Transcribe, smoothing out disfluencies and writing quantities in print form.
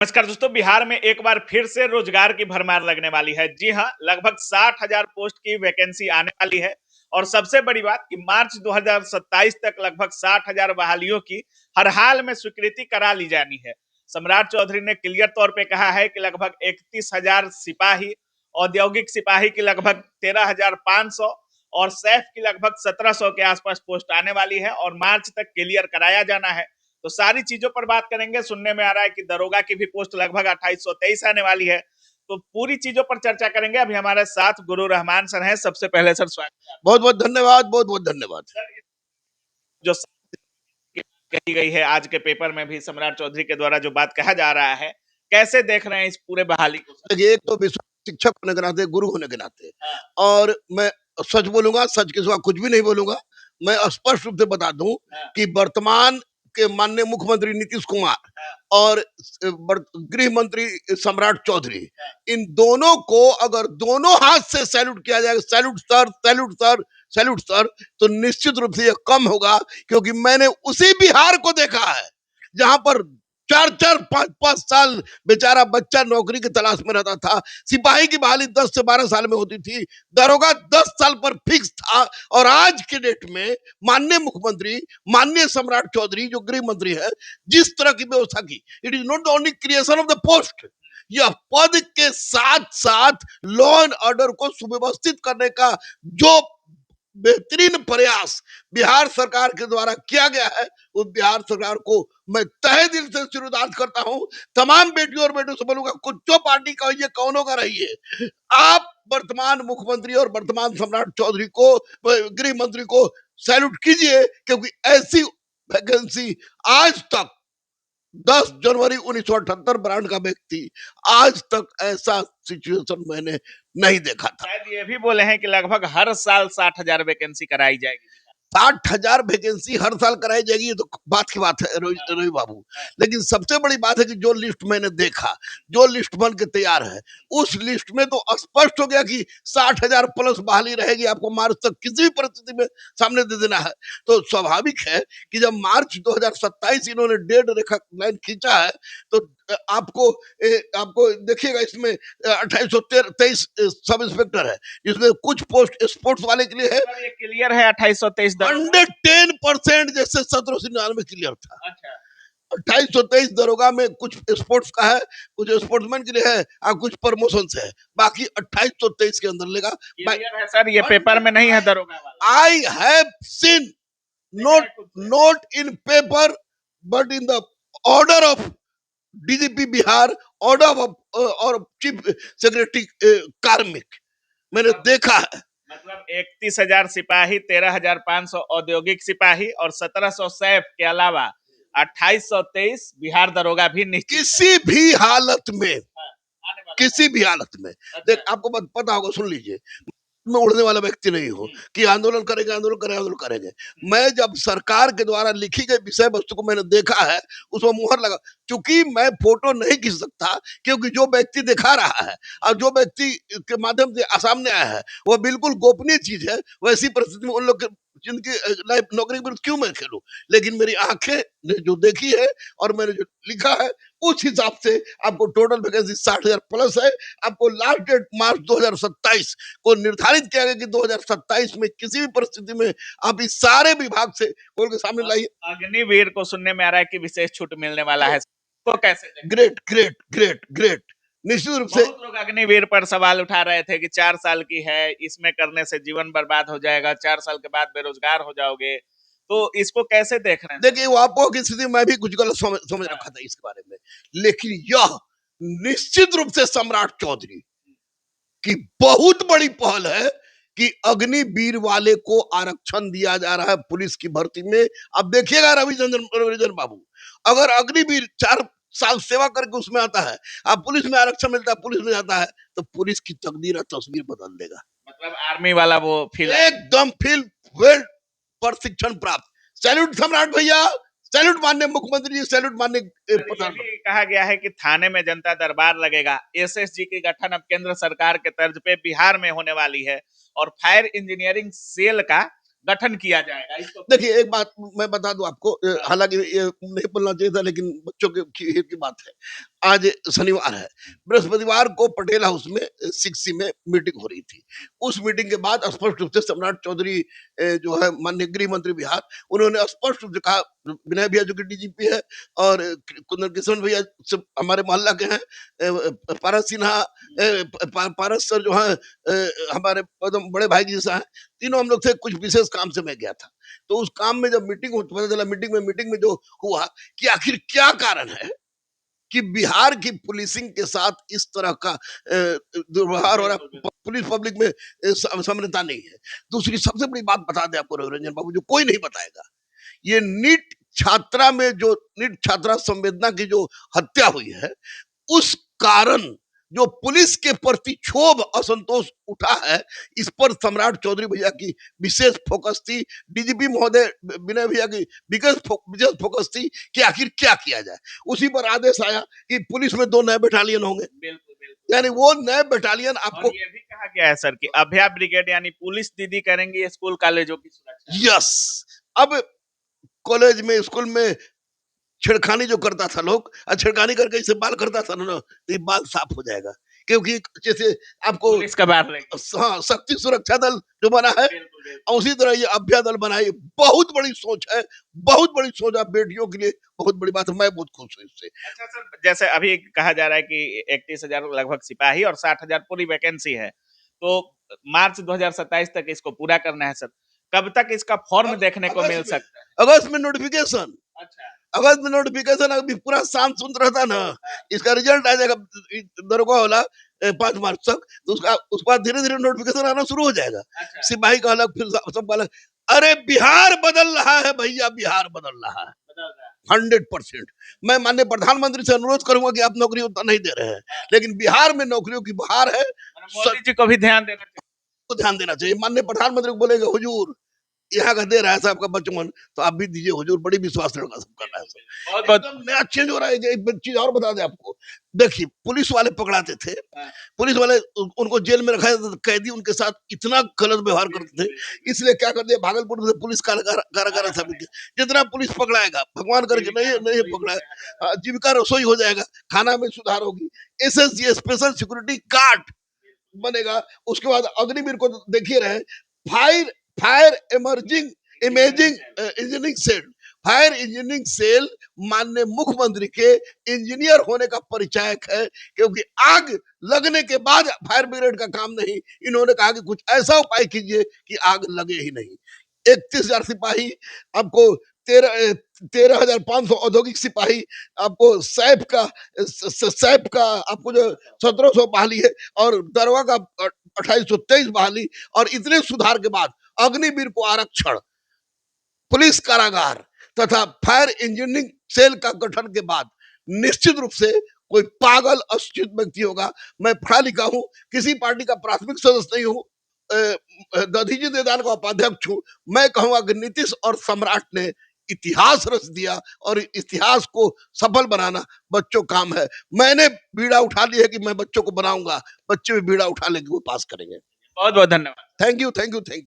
नमस्कार दोस्तों, बिहार में एक बार फिर से रोजगार की भरमार लगने वाली है। जी हां, लगभग 60,000 पोस्ट की वैकेंसी आने वाली है। और सबसे बड़ी बात कि मार्च 2027 तक लगभग 60,000 बहालियों की हर हाल में स्वीकृति करा ली जानी है। सम्राट चौधरी ने क्लियर तौर पे कहा है कि लगभग 31,000 सिपाही, औद्योगिक सिपाही की लगभग 13,500 और सैफ की लगभग 1700 के आसपास पोस्ट आने वाली है और मार्च तक क्लियर कराया जाना है। तो सारी चीजों पर बात करेंगे। सुनने में आ रहा है कि दरोगा की भी पोस्ट लगभग 2823 आने वाली है। तो पूरी चीजों पर चर्चा करेंगे। अभी हमारे साथ गुरु रहमान सर हैं। सबसे पहले सर स्वागत है। बहुत बहुत धन्यवाद, बहुत बहुत धन्यवाद। सर, जो कही गई है आज के पेपर में भी सम्राट चौधरी के द्वारा जो बात कहा जा रहा है, कैसे देख रहे हैं इस पूरे बहाली को सर? देखिए, एक तो विश्व शिक्षक होने के नाते, गुरु होने के नाते, हाँ, और मैं सच बोलूंगा, सच के सिवा कुछ भी नहीं बोलूंगा। मैं स्पष्ट रूप से बता दूं हाँ, कि वर्तमान के माननीय मुख्यमंत्री नीतीश कुमार हाँ, और गृह मंत्री सम्राट चौधरी, हाँ। इन दोनों को अगर दोनों हाथ से सैल्यूट किया जाएगा, salute sir, salute sir, salute sir, तो निश्चित रूप से यह कम होगा। क्योंकि मैंने उसी बिहार को देखा है जहां पर 4-4, 5-5 साल बेचारा बच्चा नौकरी की तलाश में रहता था। सिपाही की बहाली 10 से 12 साल में होती थी। दरोगा 10 साल पर फिक्स था। और आज के डेट में माननीय मुख्यमंत्री, माननीय सम्राट चौधरी जो गृह मंत्री है, जिस तरह की व्यवस्था की, it is not the only creation of the post, यह पद के साथ साथ लॉ एंड ऑर्डर को सुव्यवस्थित करने का जो बेहतरीन प्रयास बिहार सरकार के द्वारा किया गया है, उस बिहार सरकार को मैं तहे दिल से शुरुआत करता हूं। तमाम बेटियों और बेटों से बोलूंगा, कुछ जो पार्टी का ये कौनों का रही है, आप वर्तमान मुख्यमंत्री और वर्तमान सम्राट चौधरी को, गृह मंत्री को सैल्यूट कीजिए। क्योंकि ऐसी वैकेंसी आज तक 10 जनवरी 1978 ब्रांड का व्यक्ति, आज तक ऐसा सिचुएशन मैंने नहीं देखा था। शायद ये भी बोले हैं कि लगभग हर साल 60,000 वैकेंसी कराई जाएगी। 60,000 वैकेंसी हर साल कराई जाएगी, ये तो बात की बात है रवि बाबू। लेकिन सबसे बड़ी बात है कि जो लिस्ट मैंने देखा, जो लिस्ट बन के तैयार है, उस लिस्ट में तो स्पष्ट हो गया कि 60,000 प्लस बहाली रहेगी। आपको मार्च तक किसी भी परिस्थिति में सामने दे देना है। तो स्वाभाविक है कि जब मार्च 2027 इन्होंने डेढ़ रेखा लाइन खींचा है, तो आपको देखिएगा, इसमें 2823 सब इंस्पेक्टर है, जिसमें कुछ पोस्ट स्पोर्ट्स वाले के लिए है। सर, ये क्लियर है 2823 दरोगा? 110% जैसे 1799 क्लियर था। अच्छा, 2823 दरोगा में कुछ स्पोर्ट्स का है, कुछ स्पोर्ट्समैन के लिए है, और कुछ प्रमोशन से है। बाकी 2823 के अंदर लेगा। क्लियर है सर, ये पेपर में नहीं है दरोगा वाला। I have seen, note in paper, but in the order of DGP Bihar, order of और चीफ सेक्रेटरी कार्मिक, मैंने देखा है। मतलब 31,000 सिपाही, 13,500 औद्योगिक सिपाही और 1700 सैफ के अलावा 2823 बिहार दरोगा भी निश्चित किसी भी हालत में, आने वाला किसी भी हालत में, है। देख अच्छा, आपको पता होगा, सुन लीजिए, मैं उड़ने वाला व्यक्ति नहीं हूँ कि आंदोलन करेंगे, आंदोलन करेंगे, आंदोलन करेंगे। मैं जब सरकार के द्वारा लिखी गई विषय वस्तु को मैंने देखा है, उसमें मुहर लगा। चूंकि मैं फोटो नहीं खींच सकता, क्योंकि जो व्यक्ति दिखा रहा है और जो व्यक्ति के माध्यम से सामने आया है, वो बिल्कुल गोपनीय चीज है। वैसी परिस्थिति में उन लोग जिनकी लाइफ नौकरी के विरुद्ध क्यों मैं खेलूं। लेकिन मेरी आंखें ने जो देखी है और मैंने जो लिखा है, उस हिसाब से आपको टोटल वैकेंसी 60,000 प्लस है। आपको लास्ट डेट मार्च 2027 को निर्धारित किया गया कि 2027 में किसी भी परिस्थिति में आप इस सारे विभाग से खोल के सामने लाइए। अग्निवीर को सुनने में आ रहा है कि विशेष छूट मिलने वाला है, तो कैसे देखें? ग्रेट ग्रेट ग्रेट ग्रेट, निश्चित रूप से। बहुत लोग अग्निवीर पर सवाल उठा रहे थे कि 4 साल की है, इसमें करने से जीवन बर्बाद हो जाएगा, 4 साल के बाद बेरोजगार हो जाओगे। तो इसको कैसे देख रहे हैं? देखिए, वो आपको की स्थिति मैं भी कुछ गलत समझ रखा था इसके बारे में। लेकिन यह निश्चित रूप से सम्राट चौधरी की बहुत बड़ी पहल है कि अग्निवीर वाले को आरक्षण दिया जा रहा है पुलिस की भर्ती में। अब देखिएगा रविचंद्रन बाबू, अगर अग्निवीर 4 साल सेवा करके उसमें आता है, अब पुलिस में आरक्षण मिलता है, पुलिस में जाता है, तो पुलिस की तकदीर और तस्वीर बदल देगा। मतलब आर्मी वाला वो फील एकदम फील वेल प्रशिक्षण प्राप्त। सैल्यूट सम्राट भैया, सैल्यूट माननीय मुख्यमंत्री जी, सैल्यूट माननीय प्रधानमंत्री। कहा गया है कि थाने में जनता दरबार लगेगा। एसएसजी की गठन अब केंद्र सरकार के तर्ज पे बिहार में होने वाली है और फायर इंजीनियरिंग सेल का गठन किया जाएगा। इसको देखिए, एक बात मैं बता दूं आपको, हालांकि ये नहीं बोलना चाहिए था, लेकिन बच्चों के हित की बात है। आज शनिवार है, बृहस्पतिवार को पटेल हाउस में 6C में मीटिंग हो रही थी। उस मीटिंग के बाद स्पष्ट रूप से सम्राट चौधरी जो है माननीय गृह मंत्री बिहार, उन्होंने स्पष्ट रूप से कहा, विनय भैया जो कि डीजीपी है और कुंदन किशोर भैया सब हमारे मोहल्ला के हैं, पारस सिन्हा, पारस सर जो है हमारे एकदम बड़े भाई जी जैसा है, तीनों हम लोग थे, कुछ विशेष काम से मैं गया था। तो उस काम में जब मीटिंग हो, पता चला मीटिंग में जो हुआ कि आखिर क्या कारण है कि बिहार की पुलिसिंग के साथ इस तरह का दुर्व्यवहार हो रहा है, पुलिस पब्लिक में समन्वयता नहीं है। दूसरी सबसे बड़ी बात बता दें आपको रविरंजन बाबू, जो कोई नहीं बताएगा, ये नीट छात्रा संवेदना की जो हत्या हुई है, उस कारण जो पुलिस के प्रति क्षोभ असंतोष उठा है, इस पर सम्राट चौधरी भैया की विशेष फोकस थी, डीजीपी महोदय विनय भैया की विशेष फोकस थी कि आखिर क्या किया जाए। उसी पर आदेश आया कि पुलिस में 2 नए बटालियन होंगे, बिल्कुल बिल्कुल। यानी वो नए बटालियन और आपको, ये भी कहा गया है सर कि अभया ब्रिगेड यानी पुलिस दीदी करेंगी स्कूल कॉलेजों की सुरक्षा। यस, अब कॉलेज में स्कूल में छेड़खानी जो करता था लोग, छेड़खानी करके इसे बाल करता था ना, तो ये बाल साफ हो जाएगा, क्योंकि जैसे आपको पुलिस का बाहर रहेगी। हाँ, शक्ति सुरक्षा दल जो बना है, बिल्कुल बिल्कुल। उसी तरह ये अभ्या दल बना है। बहुत बड़ी सोच है, बहुत बड़ी सोच है, बेटियों के लिए बहुत बड़ी बात है, मैं बहुत खुश हूँ इससे। अच्छा सर, जैसे अभी कहा जा रहा है कि 31,000 लगभग सिपाही और 60,000 पूरी वैकेंसी है, तो मार्च 2027 तक इसको पूरा करना है सर। कब तक इसका फॉर्म देखने को मिल सकता है? अगस्त में नोटिफिकेशन, अच्छा। अगस्त में नोटिफिकेशन, अभी पूरा शांत सुंद रहता ना, इसका रिजल्ट आ जाएगा दरोगा वाला 5 मार्च तक, तो उसके बाद धीरे धीरे नोटिफिकेशन आना शुरू हो जाएगा। अच्छा। सिपाही का अलग, फिर सबका अलग। अरे बिहार बदल रहा है भैया, बिहार बदल रहा है बदल रहा है। 100%। मैं माननीय प्रधानमंत्री से अनुरोध करूंगा कि आप नौकरी उतना नहीं दे रहे हैं, लेकिन बिहार में नौकरियों की बहार है, मोदी जी को भी ध्यान देना चाहिए। सबको ध्यान देना चाहिए। माननीय प्रधानमंत्री को बोलेंगे हुजूर यहाँ का दे रहा है साहब का बचपन, तो आप भी दीजिए हुजूर, बड़ी विश्वास लड़का सब कर रहा है। बहुत बहुत एकदम नया चेंज हो रहा है। एक चीज और बता दें आपको, देखिए पुलिस वाले पकड़ाते थे, पुलिस वाले उनको जेल में रखा जाता था, कैदी उनके साथ इतना गलत व्यवहार करते थे, इसलिए क्या करते हैं, भागलपुर में पुलिस कारागार स्थापित किया। जितना पुलिस पकड़ाएगा, भगवान करके नहीं नहीं पकड़ाए, जीविका रसोई हो जाएगा, खाना में सुधार होगी, एसएसजी स्पेशल सिक्योरिटी गार्ड बनेगा। उसके बाद अग्निवीर को देखिए रहे, fire fire emerging imaging engineering cell, fire engineering cell माननीय मुख्यमंत्री के इंजीनियर होने का परिचायक है, क्योंकि आग लगने के बाद फायर ब्रिगेड का काम नहीं, इन्होंने कहा कि कुछ ऐसा उपाय कीजिए कि आग लगे ही नहीं। 31,000 सिपाही आपको, 13,500 औद्योगिक सिपाही आपको, सैप का आपको जो 1,700 बहाली है, और दरवा का 2,823 बहाली, और इतने सुधार के बाद अग्निवीर को आरक्षण, पुलिस कारागार तथा फायर इंजीनियरिंग सेल का गठन के बाद निश्चित रूप से कोई पागल अशिक्षित व्यक्ति होगा। मैं पढ़ा लिखा हूं, किसी पार्टी का प्राथमिक सदस्य नहीं हूं, दधीजी देदान का उपाध्यक्ष हूं। मैं कहूंगा कि नीतीश और सम्राट ने इतिहास रच दिया, और इतिहास को सफल बनाना बच्चों काम है। मैंने बीड़ा उठा लिया है कि मैं बच्चों को बनाऊंगा, बच्चे भी बीड़ा उठा लेंगे, वो पास करेंगे। बहुत बहुत धन्यवाद। Thank you, thank you, thank you.